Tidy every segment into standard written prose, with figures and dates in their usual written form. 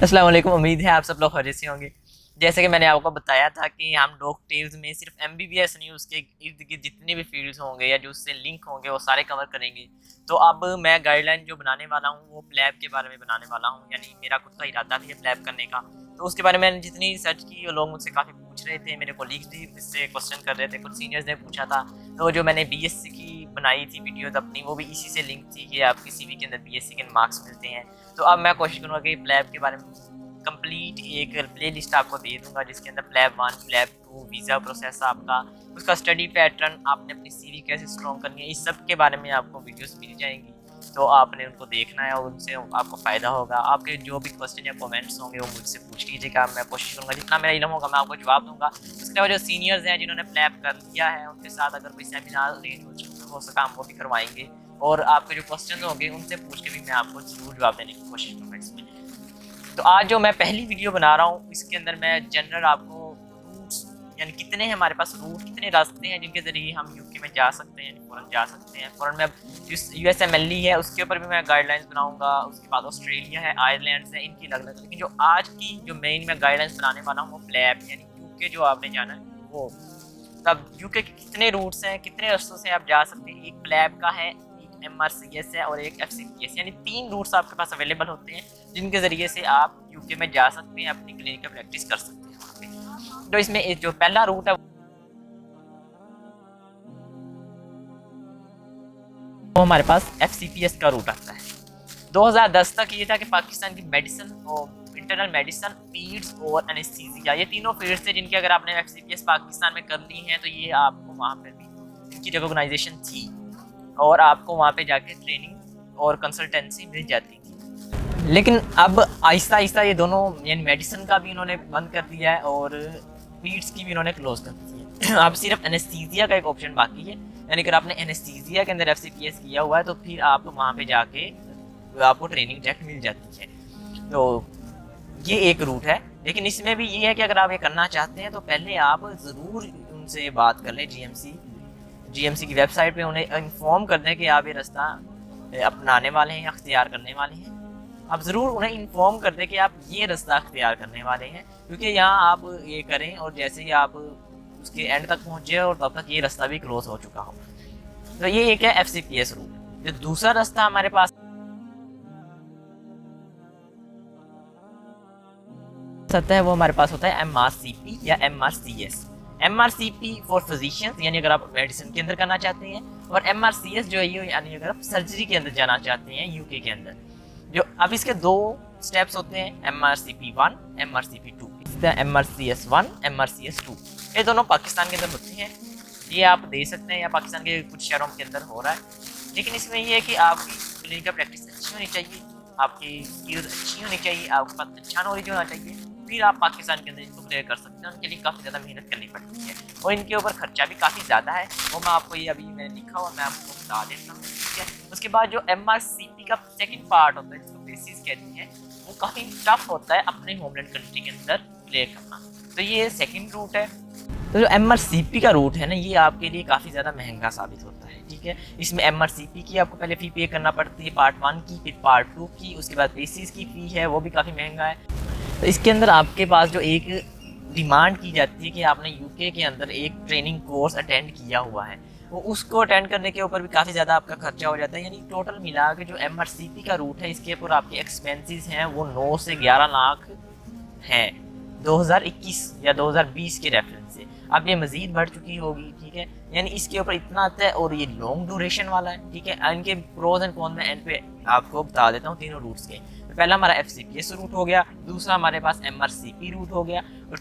अस्सलाम वालेकुम। उम्मीद है आप सब लोग खैरियत से होंगे। जैसे कि मैंने आपको बताया था कि हम डॉक्टेल्स में सिर्फ एमबीबीएस नहीं, उसके इर्द गिर्द जितने भी फील्ड्स होंगे या जो उससे लिंक होंगे वो सारे कवर करेंगे। तो अब मैं गाइडलाइन जो बनाने वाला हूँ वो प्लैब के बारे में बनाने वाला हूँ, यानी मेरा खुद का इरादा भी है प्लैब करने का। तो उसके बारे में मैंने जितनी रिसर्च की वो लोग मुझसे काफ़ी पूछ रहे थे, मेरे कोलीग्स भी इससे क्वेश्चन कर रहे थे, कुछ सीनियर्स ने पूछा था। तो जो मैंने बीएससी की बनाई थी वीडियोस अपनी, वो भी इसी से लिंक थी कि आपकी सीवी के अंदर बीएससी के मार्क्स मिलते हैं। तो अब मैं कोशिश करूँगा कि प्लैब के बारे में कंप्लीट एक प्ले लिस्ट आपको दे दूंगा, जिसके अंदर प्लैब 1, प्लैब 2, वीज़ा प्रोसेस आपका, उसका स्टडी पैटर्न, आपने अपनी सीवी कैसे स्ट्रॉन्ग करनी है, इस सब के बारे में आपको वीडियोस मिल जाएंगी। तो आपने उनको देखना है और उनसे आपको फ़ायदा होगा। आपके जो भी क्वेश्चन या कमेंट्स होंगे वो मुझसे पूछ लीजिएगा, मैं कोशिश करूँगा जितना मेरा इल्म होगा मैं आपको जवाब दूंगा। उसके अलावा जो सीनियर्स हैं जिन्होंने प्लैब कर लिया है उनके साथ अगर कोई सेमिनार अरेंज हो सका हम वो भी करवाएंगे, और आपके जो क्वेश्चन होंगे उनसे पूछ के भी मैं आपको जरूर जवाब देने की कोशिश करूँगा इसमें। तो आज जो मैं पहली वीडियो बना रहा हूँ इसके अंदर मैं जनरल आपको रूट्स, यानी कितने हैं हमारे पास रूट, कितने रास्ते हैं जिनके ज़रिए हम यूके में जा सकते हैं, फ़ॉरन जा सकते हैं। फ़ॉरन में यूएसएमएलई है उसके ऊपर भी मैं गाइडलाइंस बनाऊंगा। उसके बाद ऑस्ट्रेलिया है, आयरलैंड है, इनकी अलग अलग। लेकिन जो आज की जो मेन मैं गाइडलाइंस बनाने वाला हूँ वो प्लैब यानी यूके जो आपने जाना है वो। तब यूके के कितने रूट्स हैं, कितने रास्तों से आप जा सकते हैं। एक प्लैब का है, एक एमआरसीएस है और एक एफसीपीएस, यानी 3 रूट्स आपके पास अवेलेबल होते हैं जिनके ज़रिए से आप यूके में जा सकते हैं, अपनी क्लिनिकल प्रैक्टिस कर सकते हैं वहाँ पे। तो इसमें जो पहला रूट है वो हमारे पास एफसीपीएस का रूट आता है। 2010 तक ये था कि पाकिस्तान की मेडिसिन और इंटरनल मेडिसिन, पीड्स और एनेस्थीसिया, ये तीनों फील्ड्स थे जिनकी अगर आपने एफसीपीएस पाकिस्तान में कर ली हैं तो ये आपको वहाँ पर भी इनकी रिकॉग्नाइजेशन थी और आपको वहाँ पे जाके ट्रेनिंग और कंसल्टेंसी मिल जाती थी। लेकिन अब आहिस्ता आहिस्ता ये दोनों यानी मेडिसिन का भी इन्होंने बंद कर दिया है और पीड्स की भी इन्होंने क्लोज कर दी है। अब सिर्फ एनेस्थीसिया का एक ऑप्शन बाकी है, यानी अगर आपने एनेस्थीसिया के अंदर एफसीपीएस किया हुआ है तो फिर आप वहाँ पे जाके आपको ट्रेनिंग डायरेक्ट मिल जाती है। तो ये एक रूट है। लेकिन इसमें भी ये है कि अगर आप ये करना चाहते हैं तो पहले आप ज़रूर उनसे बात कर लें, जीएमसी की वेबसाइट पे उन्हें इन्फॉर्म कर दें कि आप ये रास्ता अपनाने वाले हैं या अख्तियार करने वाले हैं। आप ज़रूर उन्हें इन्फॉर्म कर दें कि आप ये रास्ता अख्तियार करने वाले हैं, क्योंकि यहाँ आप ये करें और जैसे ही आप उसके एंड तक पहुँचे और तब तक ये रास्ता भी क्लोज हो चुका हो। तो ये एक है एफसीपीएस रूट। जो दूसरा रास्ता हमारे पास होता है वो हमारे पास होता है एमआरसीपी या एमआरसीएस। एमआरसीपी फॉर फिजिशियंस, यानी अगर आप मेडिसिन के अंदर करना चाहते हैं, और एमआरसीएस जो है ये यानी अगर आप सर्जरी के अंदर जाना चाहते हैं यूके के अंदर। जो अब इसके 2 स्टेप्स होते हैं, एमआरसीपी 1, एमआरसीपी 2। एमआरसीएस 1, एमआरसीएस 2, ये दोनों पाकिस्तान के अंदर होते हैं। ये आप दे सकते हैं या पाकिस्तान के कुछ शहरों के अंदर हो रहा है। लेकिन इसमें ये है कि आपकी क्लिनिकल प्रैक्टिस अच्छी होनी चाहिए, आपकी स्किल्स अच्छी होनी चाहिए, आपके पास अच्छा नॉलेज होना चाहिए, फिर आप पाकिस्तान के अंदर इनको क्लियर कर सकते हैं। उनके लिए काफ़ी ज़्यादा मेहनत करनी पड़ती है और इनके ऊपर खर्चा भी काफ़ी ज़्यादा है। वो मैं आपको ये अभी मैंने लिखा हुआ मैं आपको बता देता हूँ, ठीक है। उसके बाद जो एमआरसीपी का सेकंड पार्ट होता है जिसको बेसिस कहते हैं, वो काफ़ी टफ होता है अपने होमलैंड कंट्री के अंदर क्लियर करना। तो ये सेकेंड रूट है। तो जो एमआरसीपी का रूट है ना, ये आपके लिए काफ़ी ज़्यादा महंगा साबित होता है, ठीक है। इसमें एमआरसीपी की आपको पहले फ़ी पे करना पड़ती है, पार्ट 1 की, फिर पार्ट 2 की, उसके बाद बेसिस की फ़ी है वो भी काफ़ी महंगा है। तो इसके अंदर आपके पास जो एक डिमांड की जाती है कि आपने यूके के अंदर एक ट्रेनिंग कोर्स अटेंड किया हुआ है, वो उसको अटेंड करने के ऊपर भी काफ़ी ज़्यादा आपका खर्चा हो जाता है। यानी टोटल मिला के जो एमआरसीपी का रूट है इसके ऊपर आपके एक्सपेंसेस हैं वो 9 से 11 लाख हैं 2021 या 2020 के रेफरेंस से। अब ये मज़ीद बढ़ चुकी होगी, ठीक है। यानी इसके ऊपर इतना आता है और ये लॉन्ग ड्यूरेशन वाला है, ठीक है। इनके प्रोज एंड कॉन में एंड पे आपको बता देता हूँ तीनों रूट्स के। तो पहला हमारा एफसीपीएस रूट हो गया, दूसरा हमारे पास एमआरसीपी रूट हो गया, और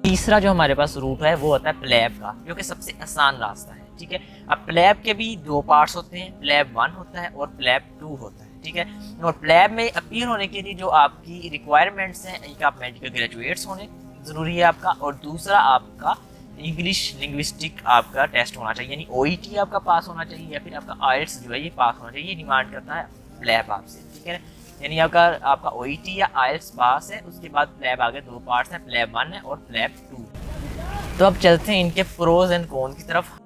तीसरा जो हमारे पास रूट है वो होता है प्लैब का, जो कि सबसे आसान रास्ता है, ठीक है। अब प्लैब के भी 2 पार्ट्स होते हैं, प्लैब 1 होता है और प्लैब 2 होता है, ठीक है। और प्लैब में अपीयर होने के लिए जो आपकी रिक्वायरमेंट्स हैं, एक आप मेडिकल ग्रेजुएट्स होने ज़रूरी है आपका, और दूसरा आपका इंग्लिश लिंग्विस्टिक आपका टेस्ट होना चाहिए, यानी ओईटी आपका पास होना चाहिए या फिर आपका आइल्स जो है ये पास होना चाहिए। ये डिमांड करता है प्लैब आपसे, ठीक है। यानी अगर आपका ओईटी या आइल्स पास है उसके बाद प्लैब आगे 2 पार्ट्स हैं, प्लैब 1 है और प्लैब 2। तो अब चलते हैं इनके प्रोज एंड कॉन की तरफ।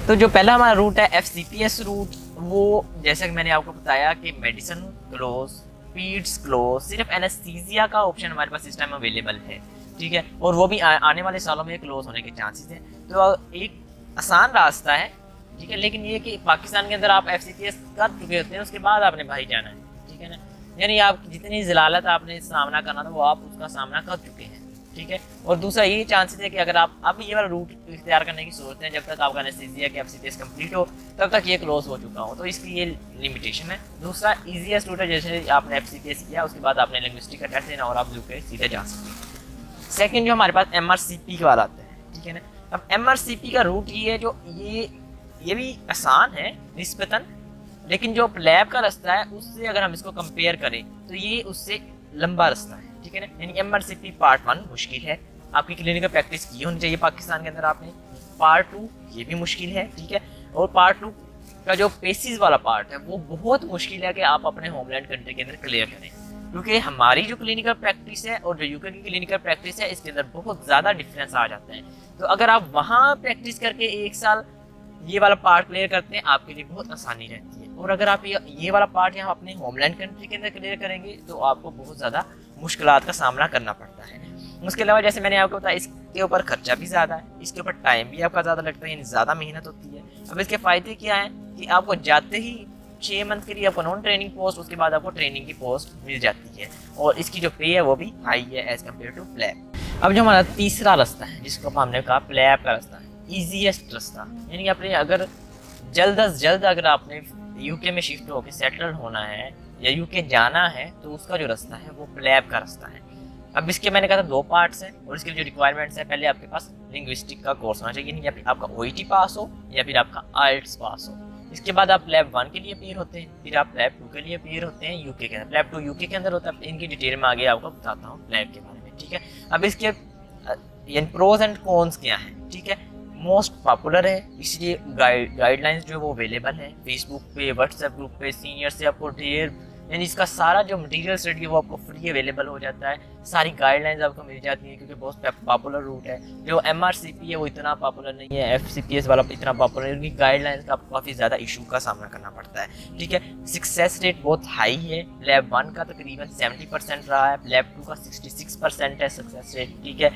तो जो पहला हमारा रूट है FCPS रूट, वो जैसा कि मैंने आपको बताया कि मेडिसिन क्लोज, पीड्स क्लोज, सिर्फ एनेस्थीसिया का ऑप्शन हमारे पास इस टाइम अवेलेबल है, ठीक है, और वो भी आने वाले सालों में क्लोज होने के चांसेस हैं। तो एक आसान रास्ता है, ठीक है, लेकिन ये कि पाकिस्तान के अंदर आप FCPS कर चुके होते हैं, उसके बाद आपने भाई जाना है, ठीक है ना, यानी आप जितनी जलालत आपने सामना करना था वो आप उसका सामना कर चुके हैं, ठीक है। और दूसरा ये चांसेस है कि अगर आप अब ये वाला रूट इख्तियार करने की सोचते हैं, जब तक आपका एनेस्थीसिया कि FCPS कंप्लीट हो तब तक ये क्लोज हो चुका हो, तो इसकी ये लिमिटेशन है। दूसरा ईजीएस्ट रूट है, जैसे आपने FCPS किया उसके बाद आपने लिंग्विस्टिक का टेस्ट देना और आप यूके सीधे जा सकते हैं। सेकेंड जो हमारे पास MRCP वाला आता है, ठीक है ना। अब MRCP का रूट ये है, जो ये भी आसान है निस्बतन, लेकिन जो लैब का रास्ता है उससे अगर हम इसको कंपेयर करें तो ये उससे लंबा रास्ता है, ठीक है ना। यानी MRCP पार्ट 1 मुश्किल है, आपकी क्लिनिकल प्रैक्टिस की होनी चाहिए पाकिस्तान के अंदर आपने। पार्ट 2 ये भी मुश्किल है, ठीक है, और पार्ट 2 का जो पेसिस वाला पार्ट है वो बहुत मुश्किल है कि आप अपने होमलैंड कंट्री के अंदर क्लियर करें, क्योंकि हमारी जो क्लिनिकल प्रैक्टिस है और जो यूके की क्लिनिकल प्रैक्टिस है इसके अंदर बहुत ज़्यादा डिफरेंस आ जाता है। तो अगर आप वहाँ प्रैक्टिस करके 1 साल ये वाला पार्ट क्लियर करते हैं आपके लिए बहुत आसानी रहती है, और अगर आप ये वाला पार्ट यहाँ अपने होमलैंड कंट्री के अंदर क्लियर करेंगे तो आपको बहुत ज़्यादा मुश्किलात का सामना करना पड़ता है। उसके अलावा जैसे मैंने आपको बताया इसके ऊपर खर्चा भी ज़्यादा है, इसके ऊपर टाइम भी आपका ज़्यादा लगता है, यानी ज़्यादा मेहनत होती है। अब इसके फ़ायदे क्या हैं कि आपको जाते ही 6 मंथ के लिए आपको नॉन ट्रेनिंग पोस्ट, उसके बाद आपको ट्रेनिंग की पोस्ट मिल जाती है, और इसकी जो पे है वो भी हाई है एज़ कम्पेयर टू प्लैब। अब जो हमारा तीसरा रास्ता है जिसको हमने कहा प्लैब का रास्ता है, ईजीएस्ट रास्ता, यानी आपने अगर जल्द अज जल्द अगर आपने यूके में शिफ्ट होकर सेटल होना है या यूके जाना है तो उसका जो रास्ता है वो प्लैब का रास्ता है। अब इसके मैंने कहा था 2 पार्ट्स हैं, और इसके जो रिक्वायरमेंट्स हैं, पहले आपके पास लिंग्विस्टिक का कोर्स होना चाहिए, या फिर आपका OET पास हो या फिर आपका IELTS पास हो। इसके बाद आप प्लैब 1 के लिए अपीयर होते हैं, फिर आप प्लैब 2 के लिए अपीयर होते हैं यूके के अंदर। प्लैब 2 यूके के अंदर होता है, इनकी डिटेल में आगे आपको बताता हूँ प्लैब के बारे में, ठीक है। अब इसके प्रोज एंड कॉन्स क्या हैं, ठीक है। मोस्ट पॉपुलर है इसलिए गाइडलाइंस जो है वो अवेलेबल है फेसबुक पे, व्हाट्सएप ग्रुप पे, सीनियर से आपको ढेर, यानी इसका सारा जो मटेरियल स्टडी है वो आपको फ्री अवेलेबल हो जाता है, सारी गाइडलाइंस आपको मिल जाती है, क्योंकि बहुत पॉपुलर रूट है। जो MRCP है वो इतना पॉपुलर नहीं है, FCPS वाला इतना पॉपुलर है, उनकी गाइडलाइंस का आपको काफ़ी ज़्यादा इशू का सामना करना पड़ता है, ठीक है। सक्सेस रेट बहुत हाई है, प्लैब 1 का तकरीबन 70% रहा है, प्लैब 2 का 66% है सक्सेस रेट, ठीक है।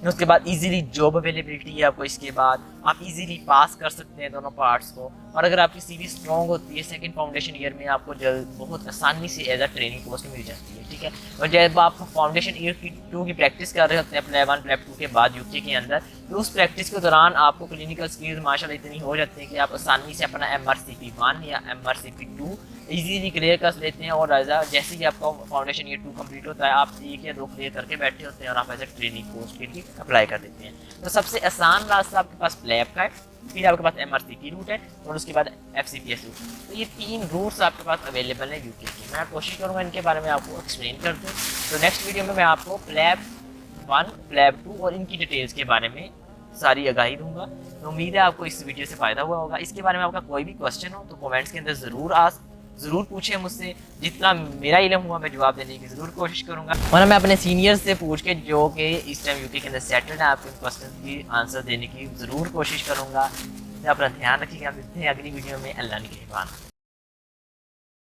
उसके बाद इजीली जॉब अवेलेबिलिटी है आपको, इसके बाद आप इजीली पास कर सकते हैं दोनों पार्ट्स को, और अगर आपकी CV स्ट्रॉन्ग होती है सेकंड फाउंडेशन ईयर में आपको जल्द बहुत आसानी से एज अ ट्रेनिंग पोस्ट मिल जाती है, ठीक है। और जब आप फाउंडेशन ईयर 2 की प्रैक्टिस कर रहे होते हैं प्लैब 1 प्लैब 2 के बाद यूके के अंदर, तो उस प्रैक्टिस के दौरान आपको क्लिनिकल स्किल्स माशाल्लाह इतनी हो जाती है कि आप आसानी से अपना MRCP 1 या MRCP 2 इजीली क्लियर कर लेते हैं, और जैसे ही आपका फाउंडेशन ईयर 2 कंप्लीट होता है आप 1 या 2 क्लियर करके बैठे होते हैं और आप एज ए ट्रेनिंग पोस्ट के लिए अप्लाई कर देते हैं। तो सबसे आसान रास्ता आपके पास प्लैब का है, फिर आपके पास MRCP रूट है, और उसके बाद FCPS रूट। तो ये 3 रूट्स आपके पास अवेलेबल है यूके के। मैं कोशिश करूँगा इनके बारे में आपको एक्सप्लेन कर दूँ। तो नेक्स्ट वीडियो में मैं आपको प्लैब 1 प्लैब 2 और इनकी डिटेल्स के बारे में सारी आगाही दूंगा। तो उम्मीद है आपको इस वीडियो से फ़ायदा हुआ होगा। इसके बारे में आपका कोई भी क्वेश्चन हो तो कमेंट्स के अंदर ज़रूर पूछें मुझसे, जितना मेरा इल्म हुआ मैं जवाब देने की ज़रूर कोशिश करूँगा, वरना मैं अपने सीनियर से पूछ के जो कि इस टाइम यूके के अंदर सेटल्ड है आपके क्वेश्चन की आंसर देने की ज़रूर कोशिश करूँगा। अपना ध्यान रखिएगा, मिलते हैं अगली वीडियो में। अल्लाह ने के